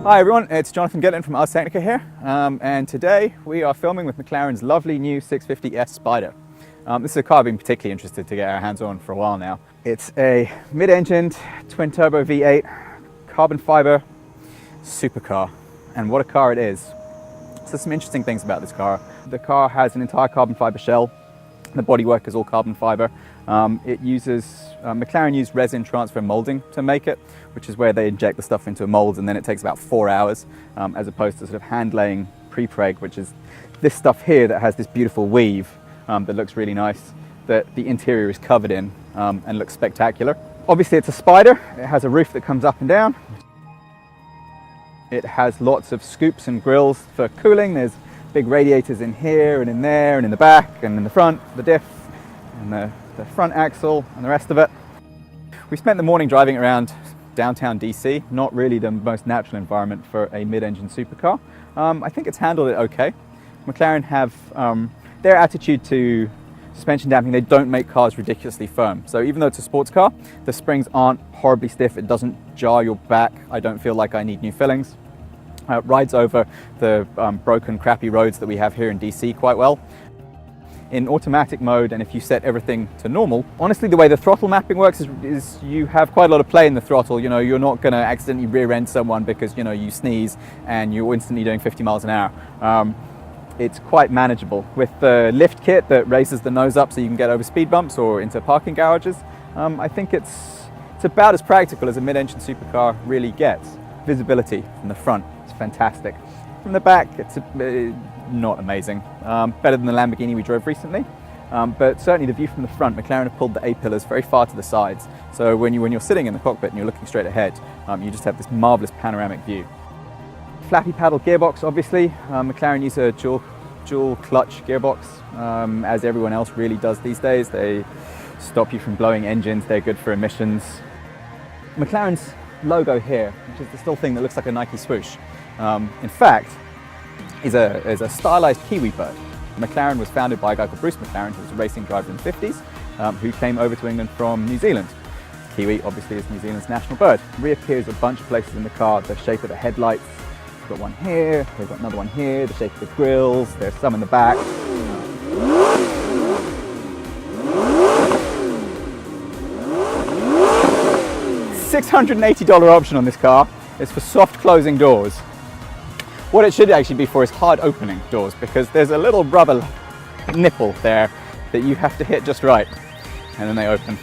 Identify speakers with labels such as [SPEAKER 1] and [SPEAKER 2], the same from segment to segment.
[SPEAKER 1] Hi everyone, it's Jonathan Gitlin from Ars Technica here, and today we are filming with McLaren's lovely new 650S Spider. This is a car I've been particularly interested to get our hands on for a while now. It's a mid-engined twin-turbo V8 carbon fiber supercar, and what a car it is. So there's some interesting things about this car. The car has an entire carbon fiber shell. The bodywork is all carbon fiber. McLaren used resin transfer molding to make it, which is where they inject the stuff into a mold and then it takes about 4 hours, as opposed to sort of hand laying pre-preg, which is this stuff here that has this beautiful weave that looks really nice, that the interior is covered in and looks spectacular. Obviously it's a Spider. It has a roof that comes up and down. It has lots of scoops and grills for cooling. There's big radiators in here and in there and in the back and in the front, the diff and the front axle and the rest of it. We spent the morning driving around downtown DC, not really the most natural environment for a mid-engine supercar. I think it's handled it okay. McLaren have their attitude to suspension damping. They don't make cars ridiculously firm. So even though it's a sports car, the springs aren't horribly stiff. It doesn't jar your back. I don't feel like I need new fillings. Rides over the broken, crappy roads that we have here in DC quite well. In automatic mode, and if you set everything to normal, honestly the way the throttle mapping works is you have quite a lot of play in the throttle. You know, you're not going to accidentally rear-end someone because, you know, you sneeze and you're instantly doing 50 miles an hour. It's quite manageable. With the lift kit that raises the nose up so you can get over speed bumps or into parking garages, I think it's about as practical as a mid-engine supercar really gets. Visibility from the front is fantastic. From the back, it's not amazing. Better than the Lamborghini we drove recently, but certainly the view from the front, McLaren have pulled the A-pillars very far to the sides. So when you're sitting in the cockpit and you're looking straight ahead, you just have this marvelous panoramic view. Flappy paddle gearbox, obviously. McLaren use a dual clutch gearbox, as everyone else really does these days. They stop you from blowing engines. They're good for emissions. McLaren's logo here, which is this little thing that looks like a Nike swoosh, in fact, is a stylized kiwi bird. McLaren was founded by a guy called Bruce McLaren, who was a racing driver in the 50s, who came over to England from New Zealand. Kiwi obviously is New Zealand's national bird. Reappears a bunch of places in the car. The shape of the headlights, we've got one here, we've got another one here, the shape of the grills, there's some in the back. $680 option on this car is for soft closing doors. What it should actually be for is hard opening doors, because there's a little rubber nipple there that you have to hit just right, and then they open.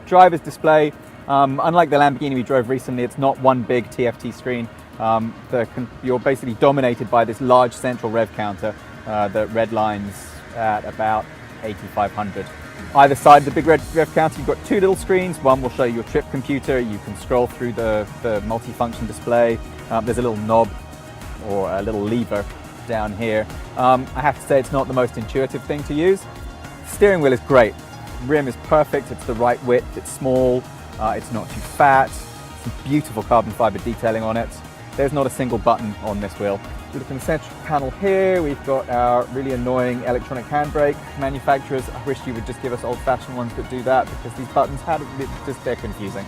[SPEAKER 1] Driver's display, unlike the Lamborghini we drove recently, it's not one big TFT screen. You're basically dominated by this large central rev counter that redlines at about 8,500. Either side of the big rev counter, you've got two little screens. One will show you your trip computer. You can scroll through the multi-function display. There's a little knob or a little lever down here. I have to say it's not the most intuitive thing to use. Steering wheel is great. Rim is perfect. It's the right width. It's small. It's not too fat. Some beautiful carbon fiber detailing on it. There's not a single button on this wheel. If you look in the central panel here, we've got our really annoying electronic handbrake. Manufacturers, I wish you would just give us old-fashioned ones that do that, because these buttons, they're confusing.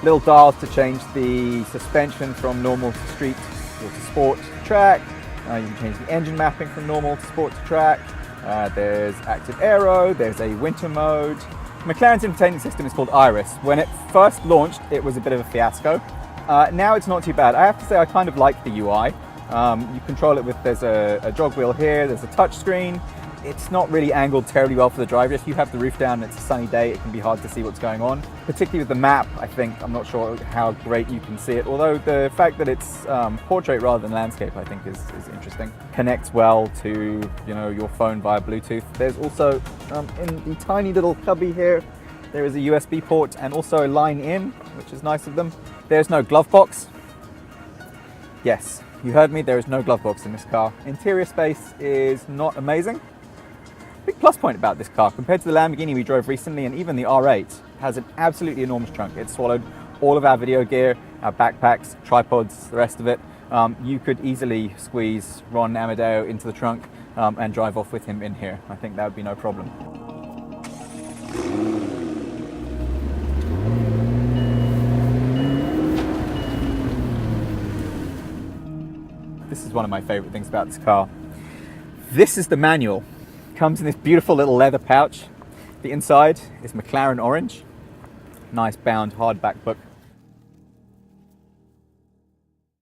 [SPEAKER 1] Little dials to change the suspension from normal to street or to sport to track. You can change the engine mapping from normal to sport to track. There's active aero, there's a winter mode. McLaren's infotainment system is called Iris. When it first launched, it was a bit of a fiasco. Now it's not too bad. I have to say I kind of like the UI. You control it with, there's a jog wheel here, there's a touch screen. It's not really angled terribly well for the driver. If you have the roof down and it's a sunny day, it can be hard to see what's going on. Particularly with the map, I think, I'm not sure how great you can see it. Although the fact that it's portrait rather than landscape, I think is interesting. Connects well to, you know, your phone via Bluetooth. There's also, in the tiny little cubby here, there is a USB port and also a line in, which is nice of them. There's no glove box. Yes, you heard me, there is no glove box in this car. Interior space is not amazing. Big plus point about this car, compared to the Lamborghini we drove recently and even the R8, has an absolutely enormous trunk. It swallowed all of our video gear, our backpacks, tripods, the rest of it. You could easily squeeze Ron Amadeo into the trunk and drive off with him in here. I think that would be no problem. This is one of my favorite things about this car. This is the manual. Comes in this beautiful little leather pouch. The inside is Mclaren orange. Nice bound hardback book.